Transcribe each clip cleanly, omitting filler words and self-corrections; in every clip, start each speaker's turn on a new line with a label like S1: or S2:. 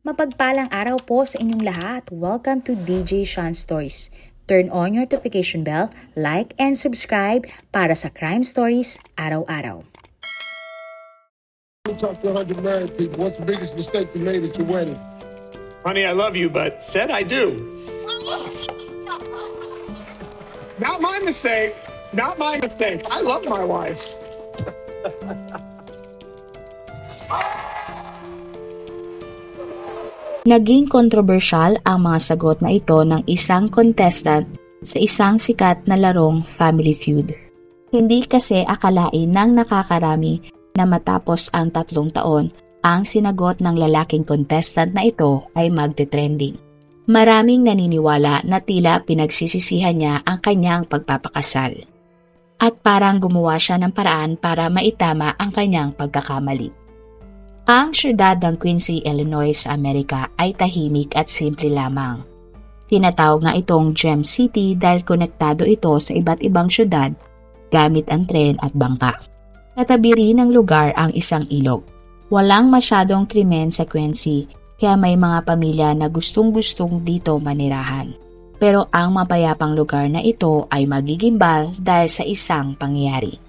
S1: Mapagpalang araw po sa inyong lahat. Welcome to DJ Sean Stories. Turn on your notification bell, like and subscribe para sa crime stories araw-araw.
S2: You talk to 100 married people. What's the biggest mistake you made at your wedding?
S3: Honey, I love you, but said I do. Not my mistake. Not my mistake. I love my wife.
S1: Naging kontrobersyal ang mga sagot na ito ng isang contestant sa isang sikat na larong Family Feud. Hindi kasi akalain ng nakakarami na matapos ang 3 taon, ang sinagot ng lalaking contestant na ito ay magte-trending. Maraming naniniwala na tila pinagsisisihan niya ang kanyang pagpapakasal. At parang gumawa siya ng paraan para maitama ang kanyang pagkakamali. Ang siyudad ng Quincy, Illinois sa Amerika ay tahimik at simple lamang. Tinatawag nga itong Gem City dahil konektado ito sa iba't ibang siyudad gamit ang tren at bangka. Katabi rin ng lugar ang isang ilog. Walang masyadong krimen sa Quincy kaya may mga pamilya na gustong-gustong dito manirahan. Pero ang mapayapang lugar na ito ay magigimbal dahil sa isang pangyayari.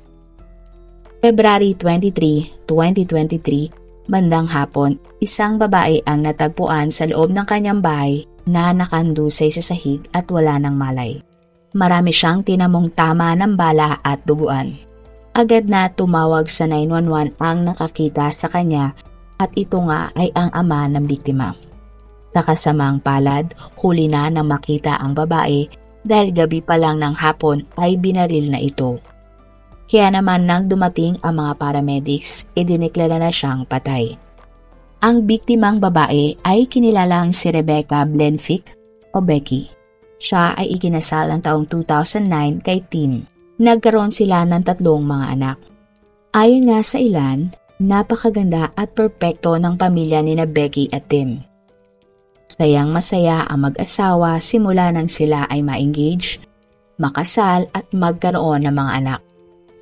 S1: February 23, 2023, bandang hapon, isang babae ang natagpuan sa loob ng kanyang bahay na nakandusay sa sahig at wala ng malay. Marami siyang tinamong tama ng bala at duguan. Agad na tumawag sa 911 ang nakakita sa kanya at ito nga ay ang ama ng biktima. Sa kasamang palad, huli na nang makita ang babae dahil gabi pa lang ng hapon ay binaril na ito. Kaya naman nang dumating ang mga paramedics, idineklara na siyang patay. Ang biktimang babae ay kinilalang si Rebecca Blenfick o Becky. Siya ay ikinasal ng taong 2009 kay Tim. Nagkaroon sila ng 3 mga anak. Ayon nga sa ilan, napakaganda at perpekto ng pamilya ni na Becky at Tim. Sayang masaya ang mag-asawa simula nang sila ay ma-engage, makasal at magkaroon ng mga anak.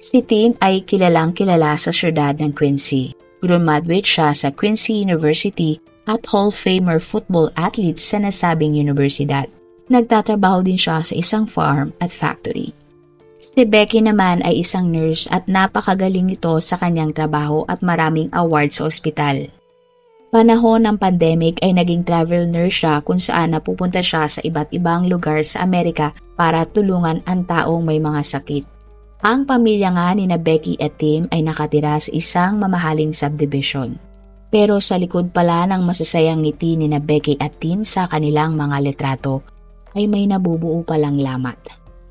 S1: Si Tim ay kilalang-kilala sa siyudad ng Quincy. Graduate siya sa Quincy University at Hall of Famer football athlete sa nasabing universidad. Nagtatrabaho din siya sa isang farm at factory. Si Becky naman ay isang nurse at napakagaling nito sa kanyang trabaho at maraming awards sa ospital. Panahon ng pandemic ay naging travel nurse siya kung saan napupunta siya sa iba't ibang lugar sa Amerika para tulungan ang taong may mga sakit. Ang pamilya nga ni na Becky at Tim ay nakatira sa isang mamahaling subdivision. Pero sa likod pala ng masasayang ngiti ni na Becky at Tim sa kanilang mga litrato ay may nabubuo palang lamat.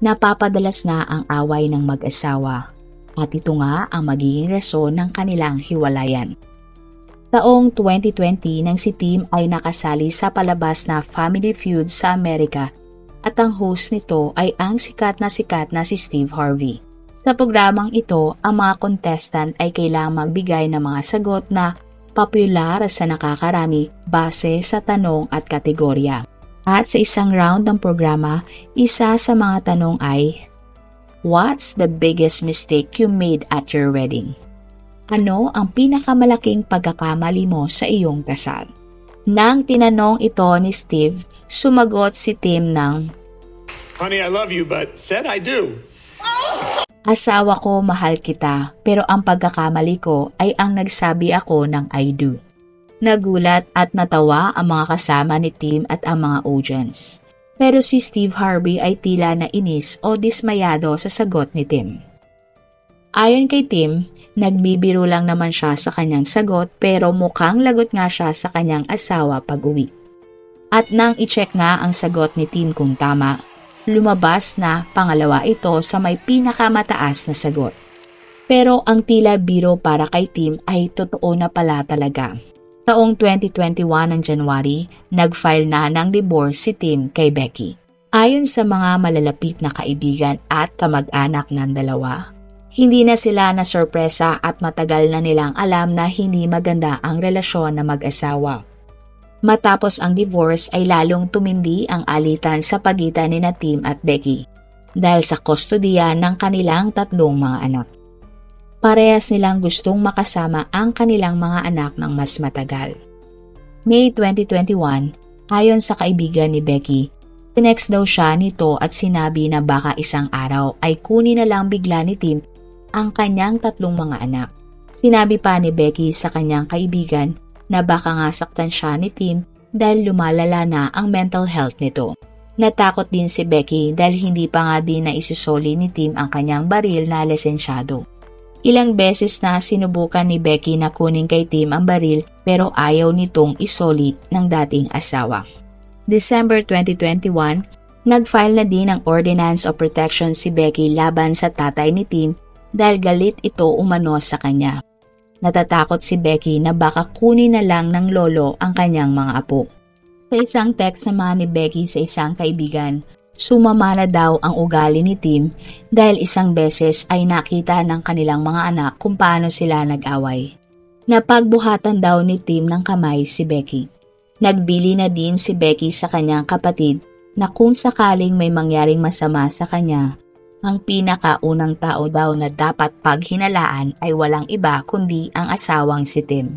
S1: Napapadalas na ang away ng mag-asawa at ito nga ang magiging rason ng kanilang hiwalayan. Taong 2020 nang si Tim ay nakasali sa palabas na Family Feud sa Amerika at ang host nito ay ang sikat na si Steve Harvey. Sa programang ito, ang mga contestant ay kailangang magbigay ng mga sagot na popular sa nakakarami base sa tanong at kategorya. At sa isang round ng programa, isa sa mga tanong ay, "What's the biggest mistake you made at your wedding?" Ano ang pinakamalaking pagkakamali mo sa iyong kasal? Nang tinanong ito ni Steve, sumagot si Tim ng,
S3: Honey, I love you, but said I do.
S1: "Asawa ko, mahal kita, pero ang pagkakamali ko ay ang nagsabi ako ng I do." Nagulat at natawa ang mga kasama ni Tim at ang mga audience. Pero si Steve Harvey ay tila nainis o dismayado sa sagot ni Tim. Ayon kay Tim, nagbibiro lang naman siya sa kanyang sagot pero mukhang lagot nga siya sa kanyang asawa pag-uwi. At nang i-check nga ang sagot ni Tim kung tama, lumabas na pangalawa ito sa may pinakamataas na sagot. Pero ang tila biro para kay Tim ay totoo na pala talaga. Taong 2021 ng January, nag-file na ng divorce si Tim kay Becky. Ayon sa mga malalapit na kaibigan at kamag-anak ng dalawa, hindi na sila nasorpresa at matagal na nilang alam na hindi maganda ang relasyon ng mag-asawa. Matapos ang divorce ay lalong tumindi ang alitan sa pagitan ni na Tim at Becky dahil sa kustodiya ng kanilang 3 mga anak. Parehas nilang gustong makasama ang kanilang mga anak ng mas matagal. May 2021, ayon sa kaibigan ni Becky, tinext daw siya nito at sinabi na baka isang araw ay kunin na lang bigla ni Tim ang kanyang 3 mga anak. Sinabi pa ni Becky sa kanyang kaibigan na baka nga saktan siya ni Tim dahil lumalala na ang mental health nito. Natakot din si Becky dahil hindi pa nga din naisisoli ni Tim ang kanyang baril na lisensyado. Ilang beses na sinubukan ni Becky na kunin kay Tim ang baril pero ayaw nitong isoli ng dating asawa. December 2021, nag-file na din ng Ordinance of Protection si Becky laban sa tatay ni Tim dahil galit ito umano sa kanya. Natatakot si Becky na baka kunin na lang ng lolo ang kanyang mga apo. Sa isang text naman ni Becky sa isang kaibigan, sumama na daw ang ugali ni Tim dahil isang beses ay nakita ng kanilang mga anak kung paano sila nag-away. Napagbuhatan daw ni Tim ng kamay si Becky. Nagbili na din si Becky sa kanyang kapatid na kung sakaling may mangyaring masama sa kanya, ang pinakaunang tao daw na dapat paghinalaan ay walang iba kundi ang asawang si Tim.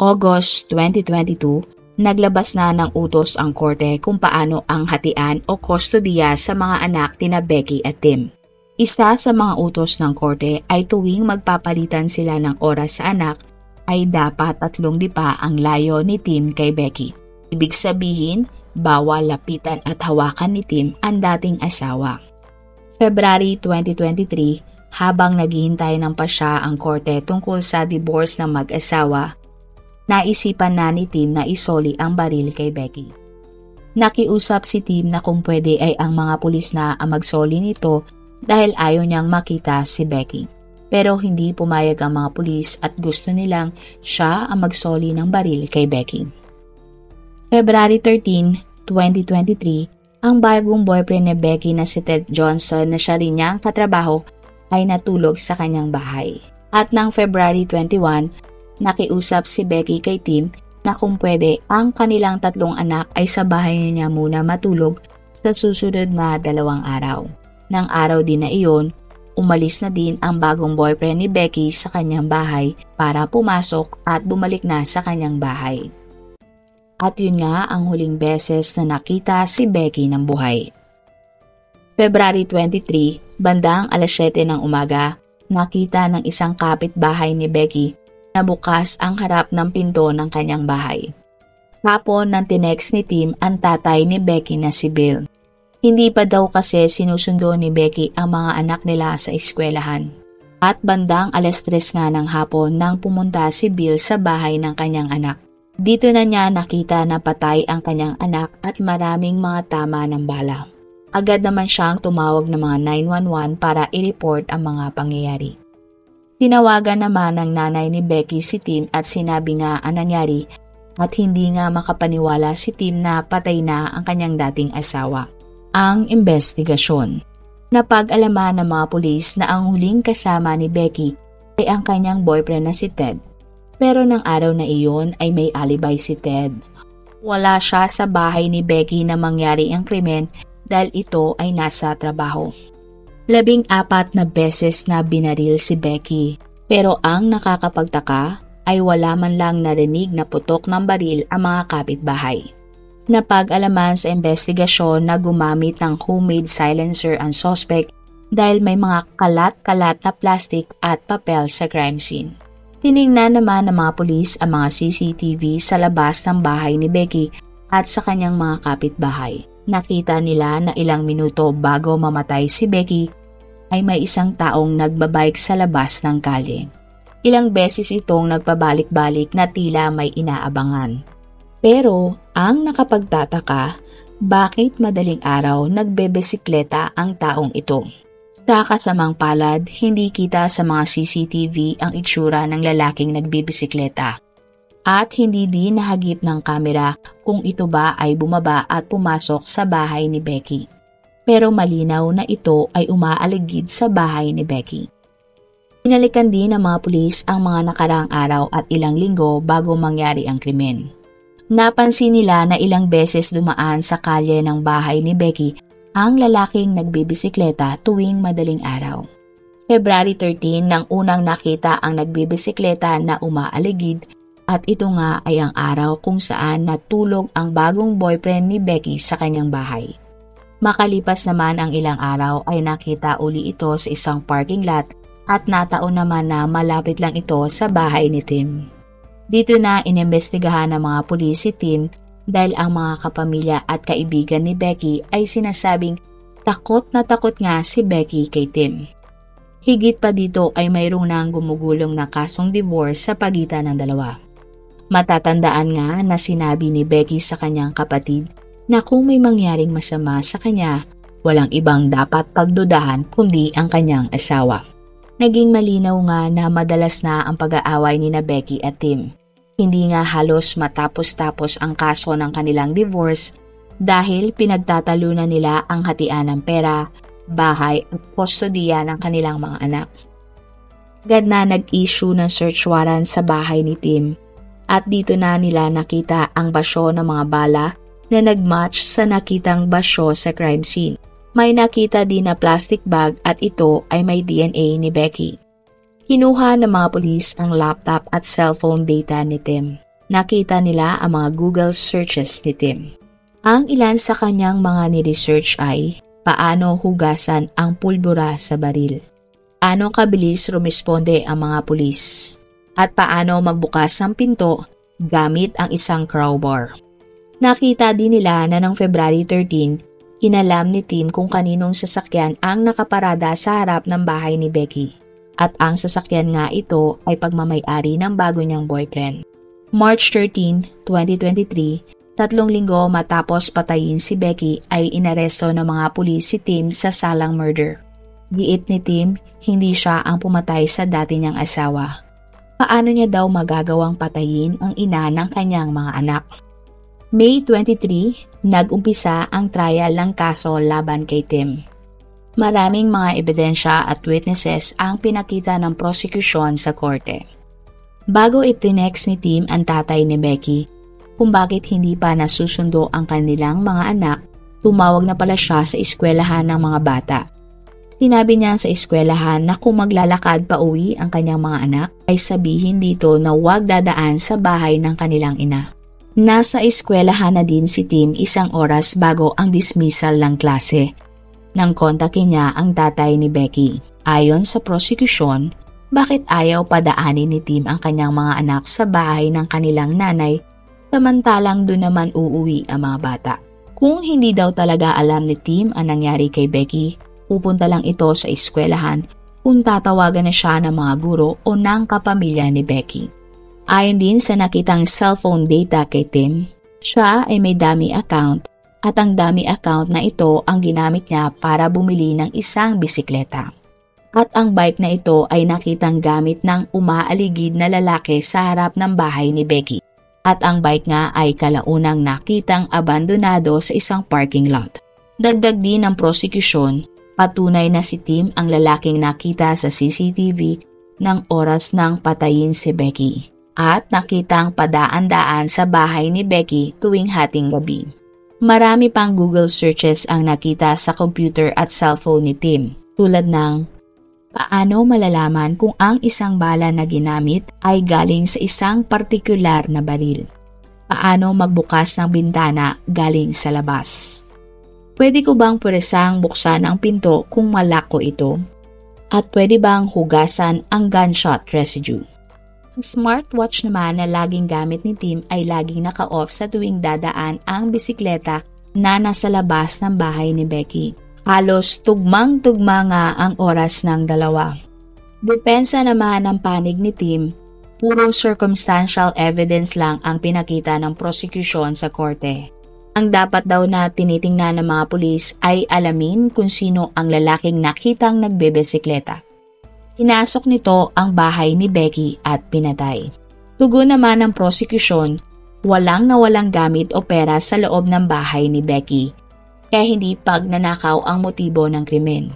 S1: August 2022, naglabas na ng utos ang korte kung paano ang hatian o kustodiya sa mga anak tina Becky at Tim. Isa sa mga utos ng korte ay tuwing magpapalitan sila ng oras sa anak ay dapat 3 dipa ang layo ni Tim kay Becky. Ibig sabihin, bawal lapitan at hawakan ni Tim ang dating asawa. February 2023, habang naghihintay ng pasya ang korte tungkol sa divorce ng mag-asawa, naisipan na ni Tim na isoli ang baril kay Becky. Nakiusap si Tim na kung pwede ay ang mga pulis na ang magsoli nito dahil ayaw niyang makita si Becky. Pero hindi pumayag ang mga pulis at gusto nilang siya ang magsoli ng baril kay Becky. February 13, 2023, ang bagong boyfriend ni Becky na si Ted Johnson na siya rin niyang katrabaho ay natulog sa kanyang bahay. At ng February 21, nakiusap si Becky kay Tim na kung pwede ang kanilang 3 anak ay sa bahay niya muna matulog sa susunod na 2 araw. Nang araw din na iyon, umalis na din ang bagong boyfriend ni Becky sa kanyang bahay para pumasok at bumalik na sa kanyang bahay. At yun nga ang huling beses na nakita si Becky ng buhay. February 23, bandang alas 7 ng umaga, nakita ng isang kapitbahay ni Becky na bukas ang harap ng pinto ng kanyang bahay. Hapon nang tinext ni Tim ang tatay ni Becky na si Bill. Hindi pa daw kasi sinusundo ni Becky ang mga anak nila sa eskwelahan. At bandang alas 3 nga ng hapon nang pumunta si Bill sa bahay ng kanyang anak. Dito na niya nakita na patay ang kanyang anak at maraming mga tama ng bala. Agad naman siyang tumawag ng mga 911 para i-report ang mga pangyayari. Tinawagan naman ng nanay ni Becky si Tim at sinabi nga ang nangyari at hindi nga makapaniwala si Tim na patay na ang kanyang dating asawa. Ang investigasyon. Napag-alaman ng mga pulis na ang huling kasama ni Becky ay ang kanyang boyfriend na si Ted. Pero ng araw na iyon ay may alibay si Ted. Wala siya sa bahay ni Becky na mangyari ang krimen dahil ito ay nasa trabaho. 14 na beses na binaril si Becky. Pero ang nakakapagtaka ay wala man lang narinig na putok ng baril ang mga kapitbahay. Napag-alaman sa investigasyon na gumamit ng homemade silencer ang suspect dahil may mga kalat-kalat na plastic at papel sa crime scene. Tiningnan naman ng mga pulis ang mga CCTV sa labas ng bahay ni Becky at sa kanyang mga kapitbahay. Nakita nila na ilang minuto bago mamatay si Becky ay may isang taong nagbabike sa labas ng kalye. Ilang beses itong nagpabalik-balik na tila may inaabangan. Pero ang nakapagtataka, bakit madaling araw nagbebesikleta ang taong ito? Sa kasamang palad, hindi kita sa mga CCTV ang itsura ng lalaking nagbibisikleta. At hindi din nahagip ng kamera kung ito ba ay bumaba at pumasok sa bahay ni Becky. Pero malinaw na ito ay umaaligid sa bahay ni Becky. Pinalikan din ng mga pulis ang mga nakaraang araw at ilang linggo bago mangyari ang krimen. Napansin nila na ilang beses dumaan sa kalye ng bahay ni Becky ang lalaking nagbibisikleta tuwing madaling araw. February 13 nang unang nakita ang nagbibisikleta na umaaligid At ito nga ay ang araw kung saan natulog ang bagong boyfriend ni Becky sa kanyang bahay. Makalipas naman ang ilang araw ay nakita uli ito sa isang parking lot at nataon naman na malapit lang ito sa bahay ni Tim. Dito na inimbestigahan ng mga pulis si Tim dahil ang mga kapamilya at kaibigan ni Becky ay sinasabing takot na takot nga si Becky kay Tim. Higit pa dito ay mayroong nang gumugulong na kasong divorce sa pagitan ng dalawa. Matatandaan nga na sinabi ni Becky sa kanyang kapatid na kung may mangyaring masama sa kanya, walang ibang dapat pagdudahan kundi ang kanyang asawa. Naging malinaw nga na madalas na ang pag-aaway ni na Becky at Tim. Hindi nga halos matapos-tapos ang kaso ng kanilang divorce dahil pinagtatalunan nila ang hatian ng pera, bahay at kustodiya ng kanilang mga anak. Agad na nag-issue ng search warrant sa bahay ni Tim. At dito na nila nakita ang basyo ng mga bala na nagmatch sa nakitang basyo sa crime scene. May nakita din na plastic bag at ito ay may DNA ni Becky. Kinuha ng mga pulis ang laptop at cellphone data ni Tim. Nakita nila ang mga Google searches ni Tim. Ang ilan sa kanyang mga ni-research ay paano hugasan ang pulbura sa baril, paano kabilis rumisponde ang mga pulis, at paano magbukas ng pinto gamit ang isang crowbar. Nakita din nila na noong February 13, inalam ni Tim kung kaninong sasakyan ang nakaparada sa harap ng bahay ni Becky. At ang sasakyan nga ito ay pagmamay-ari ng bago niyang boyfriend. March 13, 2023, 3 linggo matapos patayin si Becky ay inaresto ng mga pulis si Tim sa salang murder. Giit ni Tim, hindi siya ang pumatay sa dati niyang asawa. Paano niya daw magagawang patayin ang ina ng kanyang mga anak? May 23, nag-umpisa ang trial ng kaso laban kay Tim. Maraming mga ebidensya at witnesses ang pinakita ng prosecution sa korte. Bago itinext ni Tim ang tatay ni Becky kung bakit hindi pa nasusundo ang kanilang mga anak, tumawag na pala siya sa eskwelahan ng mga bata. Sinabi niya sa eskwelahan na kung maglalakad pa uwi ang kanyang mga anak ay sabihin dito na huwag dadaan sa bahay ng kanilang ina. Nasa eskwelahan na din si Tim 1 oras bago ang dismissal ng klase. Nang kontakin niya ang tatay ni Becky. Ayon sa prosecution, bakit ayaw padaanin ni Tim ang kanyang mga anak sa bahay ng kanilang nanay samantalang doon naman uuwi ang mga bata? Kung hindi daw talaga alam ni Tim ang nangyari kay Becky, pupunta lang ito sa eskwelahan kung tatawagan na siya ng mga guro o ng kapamilya ni Becky. Ayon din sa nakitang cellphone data kay Tim, siya ay may dummy account at ang dummy account na ito ang ginamit niya para bumili ng isang bisikleta. At ang bike na ito ay nakitang gamit ng umaaligid na lalaki sa harap ng bahay ni Becky. At ang bike nga ay kalaunang nakitang abandonado sa isang parking lot. Dagdag din ng prosecution, patunay na si Tim ang lalaking nakita sa CCTV ng oras ng patayin si Becky at nakitang padaan-daan sa bahay ni Becky tuwing hating gabi. Marami pang Google searches ang nakita sa computer at cellphone ni Tim, tulad ng paano malalaman kung ang isang bala na ginamit ay galing sa isang partikular na baril, paano magbukas ng bintana galing sa labas, pwede ko bang puresang buksan ang pinto kung malako ito, at pwede bang hugasan ang gunshot residue. Ang smartwatch naman na laging gamit ni Tim ay laging naka-off sa tuwing dadaan ang bisikleta na nasa labas ng bahay ni Becky. Halos tugmang-tugma nga ang oras ng dalawa. Depensa naman ng panig ni Tim, puro circumstantial evidence lang ang pinakita ng prosecution sa korte. Ang dapat daw na tinitingnan ng mga pulis ay alamin kung sino ang lalaking nakitang nagbebisikleta. Pinasok nito ang bahay ni Becky at pinatay. Tugon naman ng prosecution, walang nawalang gamit o pera sa loob ng bahay ni Becky, kaya hindi pagnanakaw ang motibo ng krimen.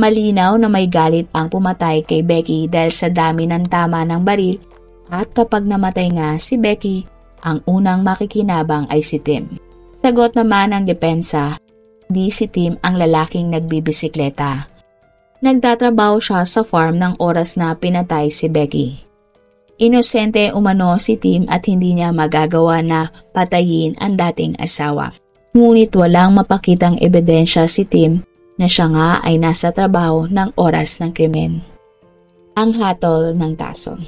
S1: Malinaw na may galit ang pumatay kay Becky dahil sa dami ng tama ng baril at kapag namatay nga si Becky, ang unang makikinabang ay si Tim. Sagot naman ng depensa, di si Tim ang lalaking nagbibisikleta. Nagtatrabaho siya sa farm ng oras na pinatay si Becky. Inosente umano si Tim at hindi niya magagawa na patayin ang dating asawa. Ngunit walang mapakitang ebidensya si Tim na siya nga ay nasa trabaho ng oras ng krimen. Ang hatol ng kaso.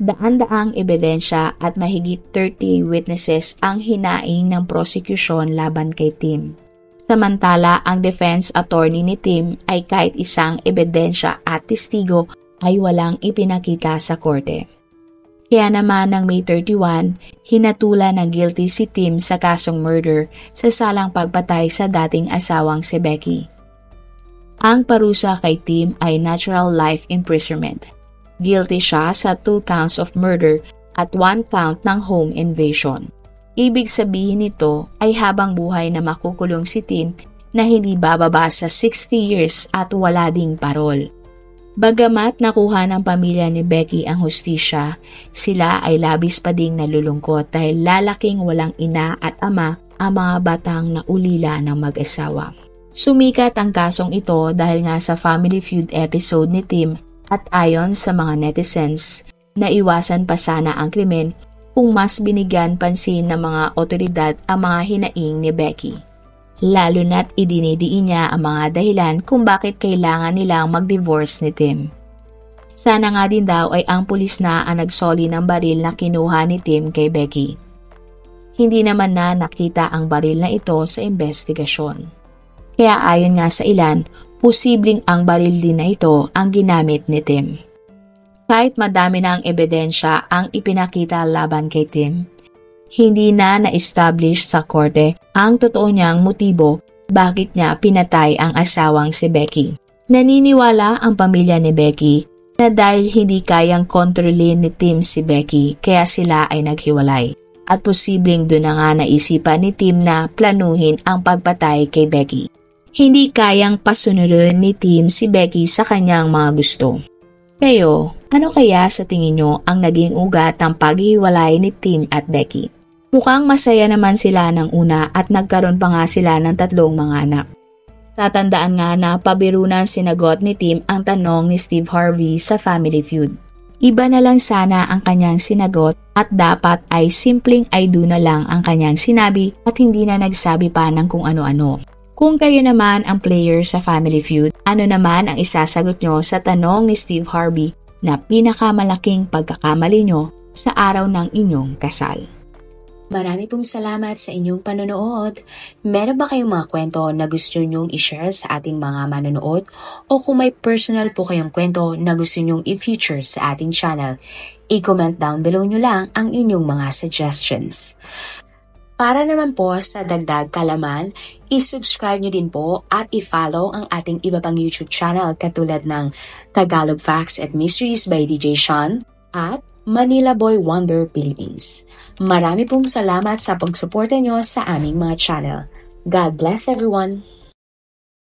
S1: Daan-daang ebidensya at mahigit 30 witnesses ang hinaing ng prosecution laban kay Tim. Samantala, ang defense attorney ni Tim ay kahit isang ebidensya at testigo ay walang ipinakita sa korte. Kaya naman ng May 31, hinatulan ng guilty si Tim sa kasong murder sa salang pagpatay sa dating asawang si Becky. Ang parusa kay Tim ay natural life imprisonment. Guilty siya sa 2 counts of murder at 1 count ng home invasion. Ibig sabihin nito ay habang buhay na makukulong si Tim na hindi bababa sa 60 years at wala ding parol. Bagamat nakuha ng pamilya ni Becky ang hustisya, sila ay labis pa ding nalulungkot dahil lalaking walang ina at ama ang mga batang naulila ng mag-asawa. Sumikat ang kasong ito dahil nga sa Family Feud episode ni Tim at ayon sa mga netizens, naiwasan pa sana ang krimen kung mas binigyan pansin ng mga otoridad ang mga hinaing ni Becky. Lalo na't idinidiin niya ang mga dahilan kung bakit kailangan nilang mag-divorce ni Tim. Sana nga din daw ay ang pulis na ang nagsoli ng baril na kinuha ni Tim kay Becky. Hindi naman na nakita ang baril na ito sa investigasyon. Kaya ayon nga sa ilan, posibleng ang baril din na ito ang ginamit ni Tim. Kahit madami na ang ebidensya ang ipinakita laban kay Tim, hindi na na-establish sa korte ang totoo niyang motibo bakit niya pinatay ang asawang si Becky. Naniniwala ang pamilya ni Becky na dahil hindi kayang kontrolin ni Tim si Becky kaya sila ay naghiwalay. At posibleng doon na nga naisipan ni Tim na planuhin ang pagpatay kay Becky. Hindi kayang pasunodin ni Tim si Becky sa kanyang mga gusto. Kayo, ano kaya sa tingin nyo ang naging ugat ng paghiwalay ni Tim at Becky? Mukhang masaya naman sila ng una at nagkaroon pa nga sila ng 3 mga anak. Tatandaan nga na pabirunan sinagot ni Tim ang tanong ni Steve Harvey sa Family Feud. Iba na lang sana ang kanyang sinagot at dapat ay simpleng I do na lang ang kanyang sinabi at hindi na nagsabi pa ng kung ano-ano. Kung kayo naman ang player sa Family Feud, ano naman ang isasagot nyo sa tanong ni Steve Harvey na pinakamalaking pagkakamali nyo sa araw ng inyong kasal?
S4: Marami pong salamat sa inyong panonood. Meron ba kayong mga kwento na gusto nyong i-share sa ating mga manonood? O kung may personal po kayong kwento na gusto nyong i-feature sa ating channel, i-comment down below nyo lang ang inyong mga suggestions. Para naman po sa dagdag kalaman, i-subscribe nyo din po at i-follow ang ating iba pang YouTube channel katulad ng Tagalog Facts and Mysteries by DJ Sean at Manila Boy Wonder Philippines. Marami pong salamat sa pagsuporta nyo sa aming mga channel. God bless everyone!